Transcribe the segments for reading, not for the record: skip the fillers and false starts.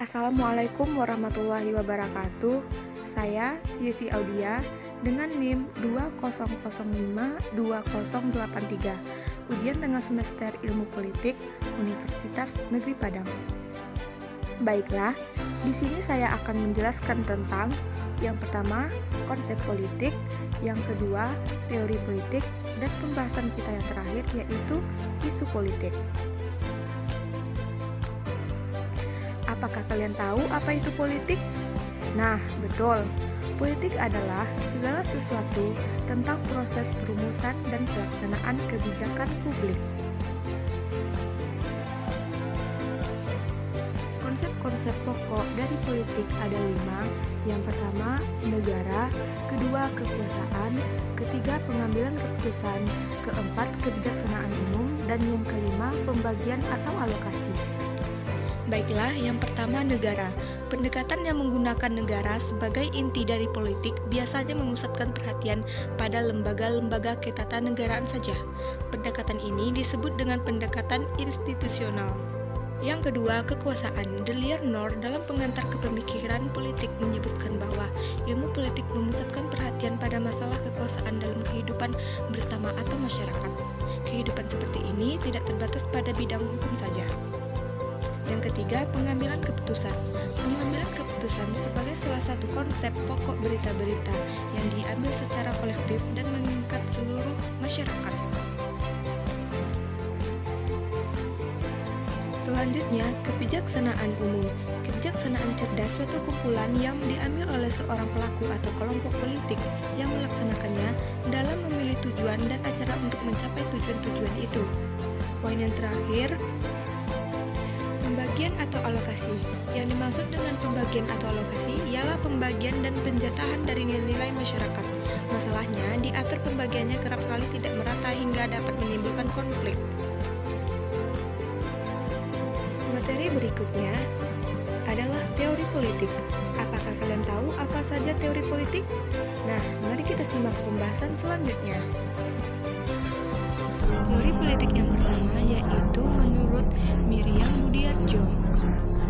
Assalamualaikum warahmatullahi wabarakatuh. Saya Yevi Audia dengan NIM 200520083. Ujian tengah semester Ilmu Politik Universitas Negeri Padang. Baiklah, di sini saya akan menjelaskan tentang yang pertama, konsep politik, yang kedua, teori politik, dan pembahasan kita yang terakhir yaitu isu politik. Apakah kalian tahu apa itu politik? Nah, betul. Politik adalah segala sesuatu tentang proses perumusan dan pelaksanaan kebijakan publik. Konsep-konsep pokok dari politik ada 5. Yang pertama, negara, kedua, kekuasaan, ketiga, pengambilan keputusan, keempat, kebijaksanaan umum, dan yang kelima, pembagian atau alokasi. Baiklah, yang pertama negara. Pendekatan yang menggunakan negara sebagai inti dari politik biasanya memusatkan perhatian pada lembaga-lembaga ketatanegaraan saja. Pendekatan ini disebut dengan pendekatan institusional. Yang kedua, kekuasaan. De Lier-Noor dalam pengantar kepemikiran politik menyebutkan bahwa ilmu politik memusatkan perhatian pada masalah kekuasaan dalam kehidupan bersama atau masyarakat. Kehidupan seperti ini tidak terbatas pada bidang hukum saja. Yang ketiga, pengambilan keputusan. Pengambilan keputusan sebagai salah satu konsep pokok berita-berita yang diambil secara kolektif dan mengikat seluruh masyarakat. Selanjutnya, kebijaksanaan umum. Kebijaksanaan cerdas suatu kumpulan yang diambil oleh seorang pelaku atau kelompok politik yang melaksanakannya dalam memilih tujuan dan acara untuk mencapai tujuan-tujuan itu. Poin yang terakhir, pembagian atau alokasi. Yang dimaksud dengan pembagian atau alokasi ialah pembagian dan penjatahan dari nilai masyarakat. Masalahnya, diatur pembagiannya kerap kali tidak merata hingga dapat menimbulkan konflik. Materi berikutnya adalah teori politik. Apakah kalian tahu apa saja teori politik? Nah, mari kita simak pembahasan selanjutnya. Teori politik yang pertama yaitu menurut Miriam Budiardjo.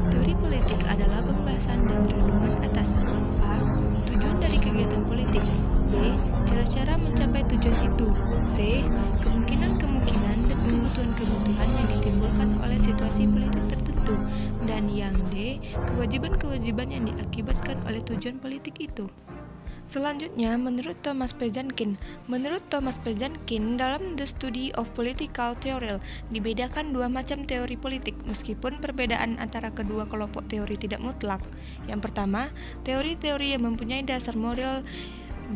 Teori politik adalah pembahasan dan renungan atas a. Tujuan dari kegiatan politik, b. Cara-cara mencapai tujuan itu, c. Kemungkinan-kemungkinan dan kebutuhan-kebutuhan yang ditimbulkan oleh situasi politik tertentu, dan yang d. Kewajiban-kewajiban yang diakibatkan oleh tujuan politik itu. Selanjutnya, menurut Thomas P. Jenkins. Menurut Thomas P. Jenkins, dalam The Study of Political Theory, dibedakan dua macam teori politik, meskipun perbedaan antara kedua kelompok teori tidak mutlak. Yang pertama, teori-teori yang mempunyai dasar moral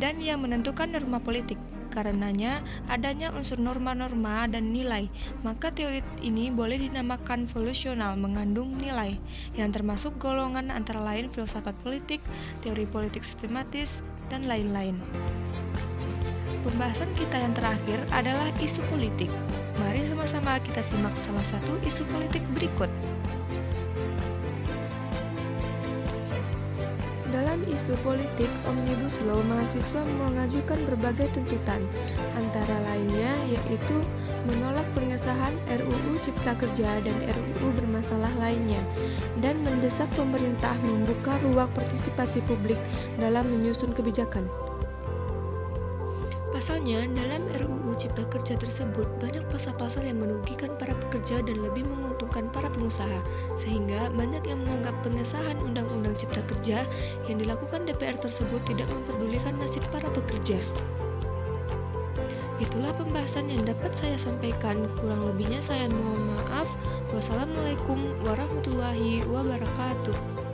dan yang menentukan norma politik. Karenanya, adanya unsur norma-norma dan nilai, maka teori ini boleh dinamakan volusional, mengandung nilai, yang termasuk golongan antara lain filsafat politik, teori politik sistematis, dan lain-lain. Pembahasan kita yang terakhir adalah isu politik. Mari sama-sama kita simak salah satu isu politik berikut. Dalam isu politik Omnibus Law, mahasiswa mengajukan berbagai tuntutan, antara lainnya yaitu menolak pengesahan RUU Cipta Kerja dan RUU bermasalah lainnya, dan mendesak pemerintah membuka ruang partisipasi publik dalam menyusun kebijakan. Pasalnya, dalam RUU Cipta Kerja tersebut banyak pasal-pasal yang merugikan para pekerja dan lebih menguntungkan para pengusaha, sehingga banyak yang menganggap pengesahan Undang-Undang Cipta Kerja yang dilakukan DPR tersebut tidak memperdulikan nasib para pekerja. Itulah pembahasan yang dapat saya sampaikan, kurang lebihnya saya mohon maaf. Wassalamualaikum warahmatullahi wabarakatuh.